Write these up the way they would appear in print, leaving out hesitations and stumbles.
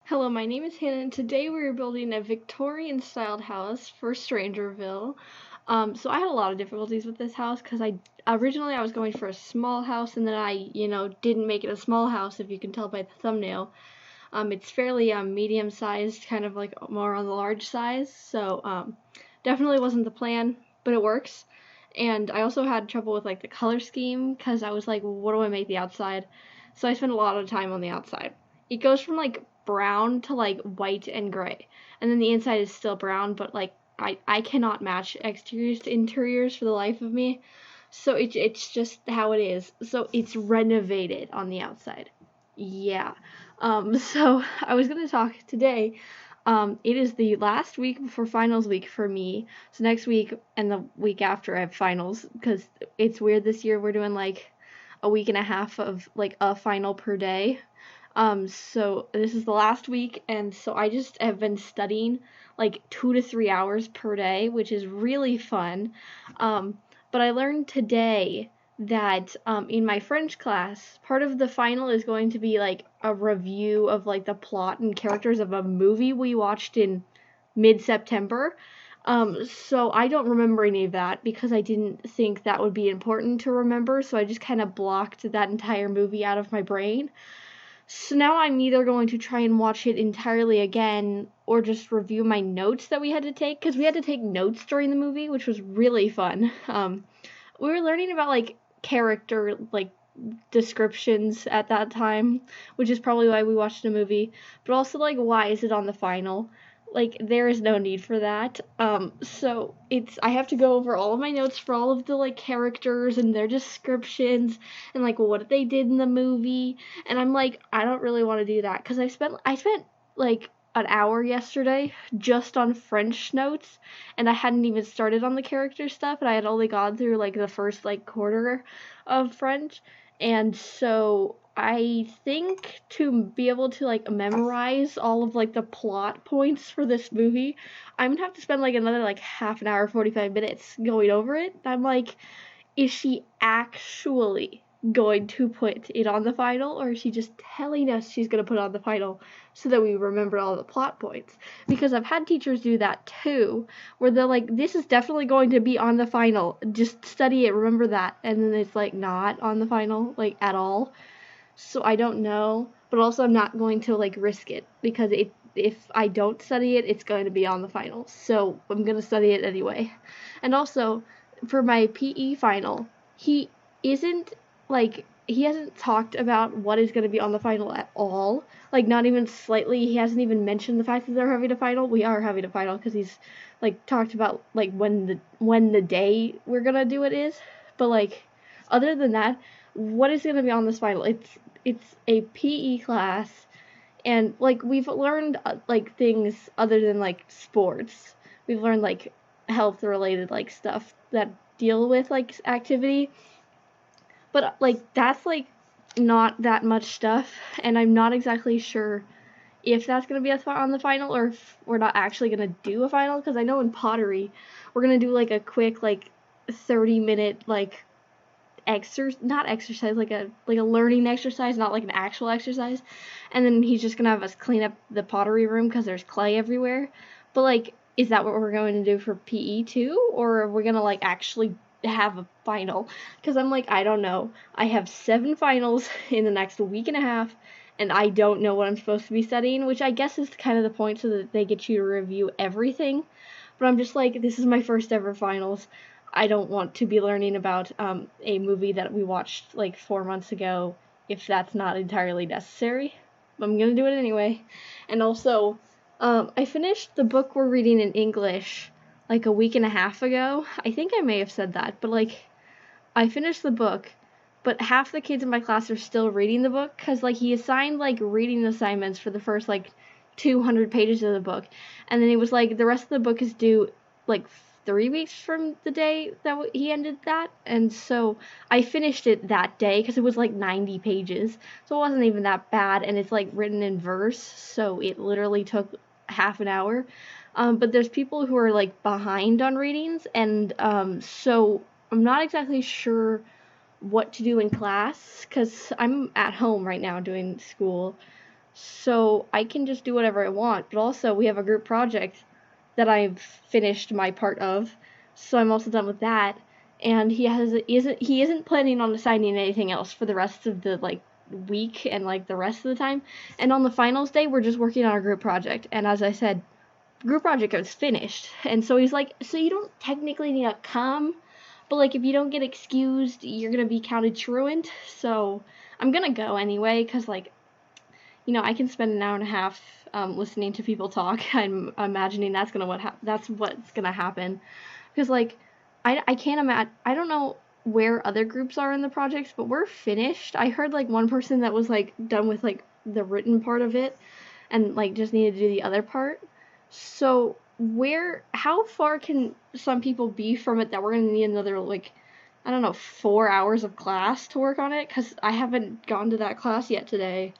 Hello, my name is Hannah, and today we are building a Victorian styled house for Strangerville. So I had a lot of difficulties with this house because originally I was going for a small house, and then I didn't make it a small house, if you can tell by the thumbnail. It's fairly medium sized, kind of like more on the large size, so definitely wasn't the plan, but it works. And I also had trouble with like the color scheme because I was like, well, what do I make the outside? So I spent a lot of time on the outside. It goes from like brown to like white and gray, and then the inside is still brown, but like I cannot match exteriors to interiors for the life of me. So it's just how it is. So it's renovated on the outside. Yeah. So I was gonna talk today. It is the last week before finals week for me. So next week and the week after I have finals, because it's weird this year we're doing like a week and a half of like a final per day. So this is the last week, and so I just have been studying like 2 to 3 hours per day, which is really fun. But I learned today that in my French class, part of the final is going to be like a review of like the plot and characters of a movie we watched in mid-September. So I don't remember any of that because I didn't think that would be important to remember, so I just kind of blocked that entire movie out of my brain. So now I'm either going to try and watch it entirely again or just review my notes that we had to take, because we had to take notes during the movie, which was really fun. We were learning about like character like descriptions at that time, which is probably why we watched the movie, but also like why is it on the final? Like there is no need for that. So I have to go over all of my notes for all of the like characters and their descriptions and like what they did in the movie, and I'm like, I don't really want to do that because I spent like an hour yesterday just on French notes, and I hadn't even started on the character stuff, and I had only gone through like the first like quarter of French. And so I think to be able to like memorize all of like the plot points for this movie, I'm gonna have to spend like another like half an hour, 45 minutes going over it. I'm like, is she actually going to put it on the final, or is she just telling us she's going to put it on the final so that we remember all the plot points? Because I've had teachers do that too, where they're like, this is definitely going to be on the final, just study it, remember that, and then it's like not on the final like at all. So I don't know, but also I'm not going to like risk it because if I don't study it, it's going to be on the final. So I'm going to study it anyway. And also for my PE final, he isn't like he hasn't talked about what is going to be on the final at all. Like not even slightly. He hasn't even mentioned the fact that they're having a final. We are having a final because he's like talked about like when the day we're going to do it is. But like other than that, what is going to be on this final? It's a PE class, and like we've learned like things other than like sports. We've learned like health related like stuff that deal with like activity, but like that's like not that much stuff, and I'm not exactly sure if that's going to be on the final or if we're not actually going to do a final, because I know in pottery we're going to do like a quick like 30-minute like not exercise, like a learning exercise, not like an actual exercise, and then he's just gonna have us clean up the pottery room because there's clay everywhere. But like, is that what we're going to do for PE too, or are we gonna like actually have a final? Because I'm like, I don't know. I have 7 finals in the next week and a half, and I don't know what I'm supposed to be studying, which I guess is kind of the point, so that they get you to review everything. But I'm just like, this is my first ever finals. I don't want to be learning about a movie that we watched like 4 months ago if that's not entirely necessary. I'm gonna do it anyway. And also, I finished the book we're reading in English like a week and a half ago. I think I may have said that, but like, I finished the book, but half the kids in my class are still reading the book because like he assigned like reading assignments for the first like 200 pages of the book, and then he was like, the rest of the book is due like 3 weeks from the day that he ended that. And so I finished it that day because it was like 90 pages, so it wasn't even that bad, and it's like written in verse, so it literally took half an hour. But there's people who are like behind on readings, and so I'm not exactly sure what to do in class because I'm at home right now doing school. so I can just do whatever I want. But also, we have a group project that I've finished my part of, so I'm also done with that. And he isn't planning on assigning anything else for the rest of the like week and like the rest of the time. And on the finals day, we're just working on our group project. And as I said, group project is finished. And so he's like, so you don't technically need to come, but like if you don't get excused, you're gonna be counted truant. So I'm gonna go anyway, cause like, you know, I can spend an hour and a half listening to people talk. I'm imagining that's what's gonna happen, because like I can't imagine. I don't know where other groups are in the projects, but we're finished. I heard like one person that was like done with like the written part of it, and like just needed to do the other part. So how far can some people be from it that we're gonna need another like, I don't know, 4 hours of class to work on it? Because I haven't gone to that class yet today.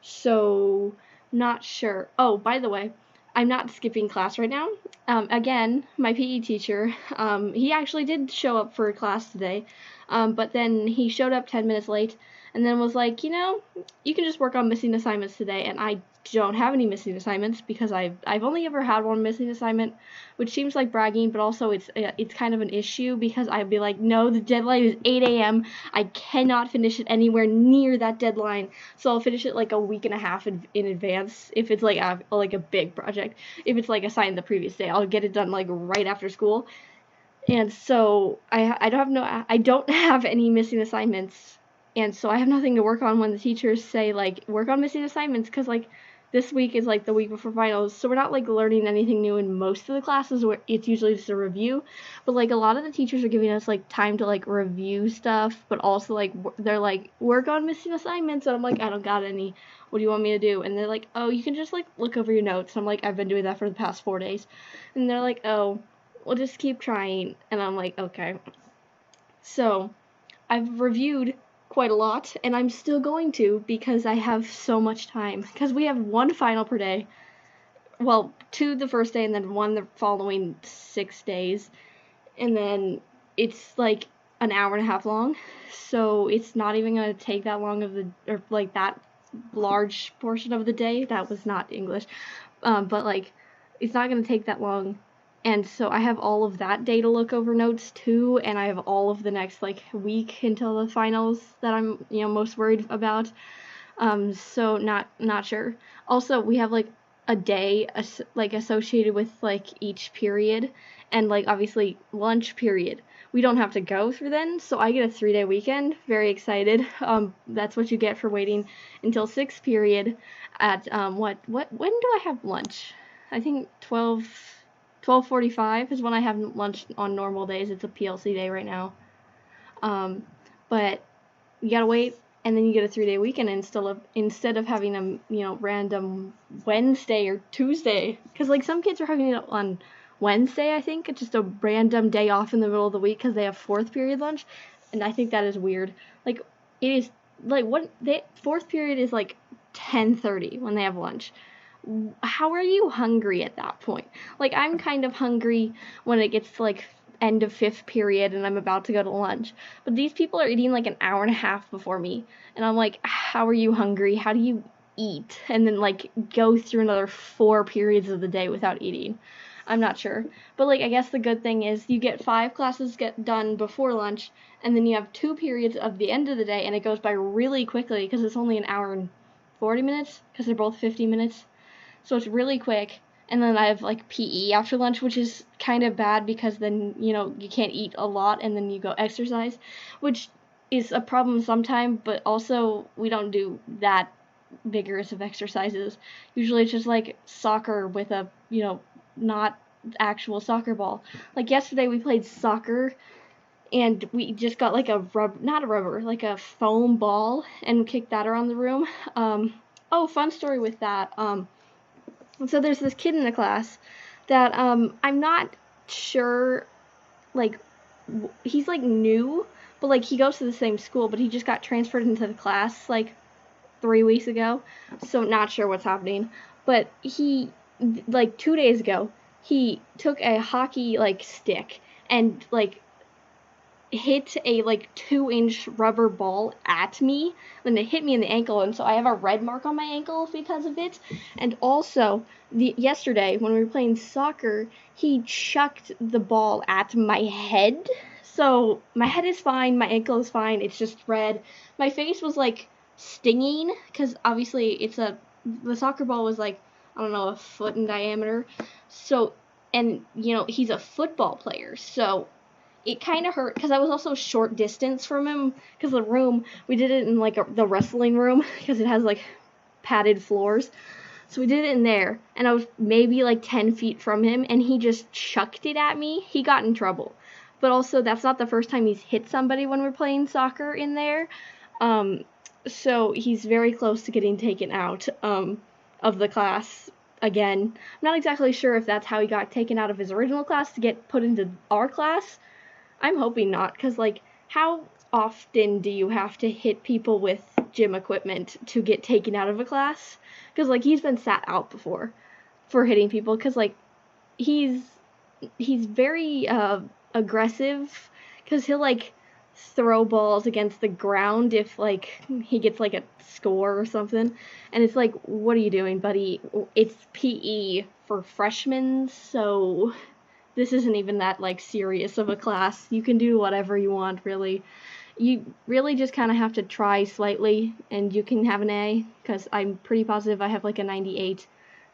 So, not sure. Oh, by the way, I'm not skipping class right now. Again, my PE teacher, he actually did show up for class today, but then he showed up 10 minutes late and then was like, you know, you can just work on missing assignments today. And I don't have any missing assignments because I've only ever had one missing assignment, which seems like bragging, but also it's kind of an issue because I'd be like, no, the deadline is 8 a.m. I cannot finish it anywhere near that deadline, so I'll finish it like a week and a half in advance if it's like a big project. If it's like assigned the previous day, I'll get it done like right after school. And so I don't have any missing assignments, and so I have nothing to work on when the teachers say like work on missing assignments, because like this week is like the week before finals, so we're not like learning anything new in most of the classes where it's usually just a review, but like a lot of the teachers are giving us like time to like review stuff, but also like they're like work on missing assignments, and I'm like, I don't got any, what do you want me to do? And they're like, oh, you can just like look over your notes. And I'm like, I've been doing that for the past 4 days. And they're like, oh, we'll just keep trying. And I'm like, okay. So I've reviewed quite a lot, and I'm still going to because I have so much time, because we have one final per day. Well, 2 the first day and then 1 the following 6 days, and then it's like an hour and a half long, so it's not even going to take that long or like that large portion of the day. That was not English, but like it's not going to take that long. And so I have all of that day to look over notes too, and I have all of the next like week until the finals that I'm, you know, most worried about. So not sure. Also, we have like a day like associated with like each period, and like obviously lunch period. We don't have to go through then, so I get a 3-day weekend. Very excited. That's what you get for waiting until 6th period at when do I have lunch? I think 12:45 is when I have lunch on normal days. It's a PLC day right now. But you gotta wait, and then you get a 3-day weekend instead of having a, you know, random Wednesday or Tuesday. Because like some kids are having it on Wednesday, I think. It's just a random day off in the middle of the week because they have 4th period lunch. And I think that is weird. Like it is like what they 4th period is like 10:30 when they have lunch. How are you hungry at that point? Like, I'm kind of hungry when it gets to like end of 5th period and I'm about to go to lunch, but these people are eating like an hour and a half before me, and I'm like, how are you hungry? How do you eat and then like go through another 4 periods of the day without eating? I'm not sure, but like I guess the good thing is you get 5 classes get done before lunch, and then you have 2 periods of the end of the day, and it goes by really quickly because it's only an hour and 40 minutes because they're both 50 minutes. So it's really quick. And then I have like PE after lunch, which is kind of bad because then, you know, you can't eat a lot and then you go exercise, which is a problem sometimes, but also we don't do that vigorous of exercises. Usually it's just like soccer with a, you know, not actual soccer ball. Like yesterday we played soccer and we just got like like a foam ball and kicked that around the room. Fun story with that. So there's this kid in the class that I'm not sure, like, he's like new, but like he goes to the same school, but he just got transferred into the class like 3 weeks ago, so not sure what's happening. But he, like 2 days ago, he took a hockey like stick and like hit a like 2-inch rubber ball at me, and it hit me in the ankle, and so I have a red mark on my ankle because of it. And also, yesterday when we were playing soccer, he chucked the ball at my head. So my head is fine, my ankle is fine, it's just red. My face was like stinging because obviously the soccer ball was like, I don't know, a foot in diameter. So, and you know, he's a football player, so it kind of hurt because I was also short distance from him because the room, we did it in like the wrestling room because it has like padded floors. So we did it in there, and I was maybe like 10 feet from him, and he just chucked it at me. He got in trouble. But also, that's not the first time he's hit somebody when we're playing soccer in there. So he's very close to getting taken out of the class again. I'm not exactly sure if that's how he got taken out of his original class to get put into our class. I'm hoping not, because, like, how often do you have to hit people with gym equipment to get taken out of a class? Because, like, he's been sat out before for hitting people, because, like, he's very aggressive, because he'll, like, throw balls against the ground if, like, he gets, like, a score or something, and it's like, what are you doing, buddy? It's PE for freshmen, so this isn't even that, like, serious of a class. You can do whatever you want, really. You really just kind of have to try slightly, and you can have an A, because I'm pretty positive I have, like, a 98,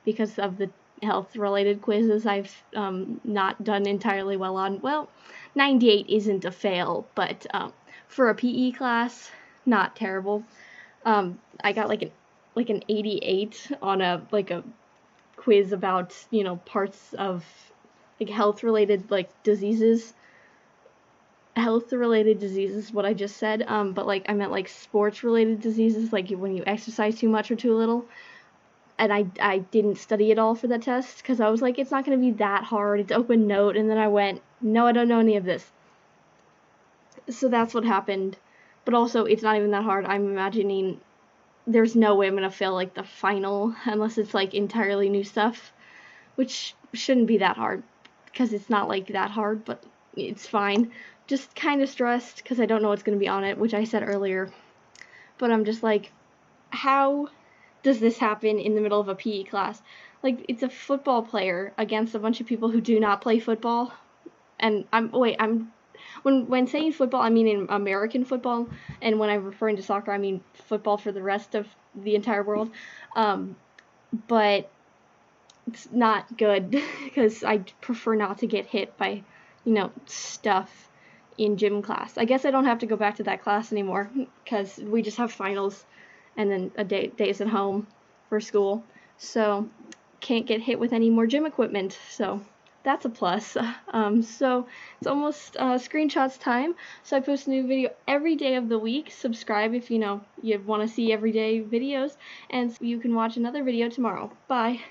because of the health-related quizzes I've not done entirely well on. Well, 98 isn't a fail, but for a PE class, not terrible. I got, like, an 88 on a quiz about, you know, parts of like health-related diseases. Health-related diseases, what I just said. But like I meant like sports-related diseases, like when you exercise too much or too little. And I didn't study at all for that test because I was like, it's not going to be that hard. It's open note. And then I went, no, I don't know any of this. So that's what happened. But also, it's not even that hard. I'm imagining there's no way I'm going to fail like the final unless it's like entirely new stuff, which shouldn't be that hard because it's not like that hard, but it's fine. Just kind of stressed because I don't know what's going to be on it, which I said earlier. But I'm just like, how does this happen in the middle of a PE class? Like, it's a football player against a bunch of people who do not play football. And when saying football, I mean in American football, and when I'm referring to soccer, I mean football for the rest of the entire world. But it's not good because I prefer not to get hit by, you know, stuff in gym class. I guess I don't have to go back to that class anymore because we just have finals and then days at home for school. So can't get hit with any more gym equipment. So that's a plus. So it's almost screenshots time. So I post a new video every day of the week. Subscribe if you want to see everyday videos, and you can watch another video tomorrow. Bye.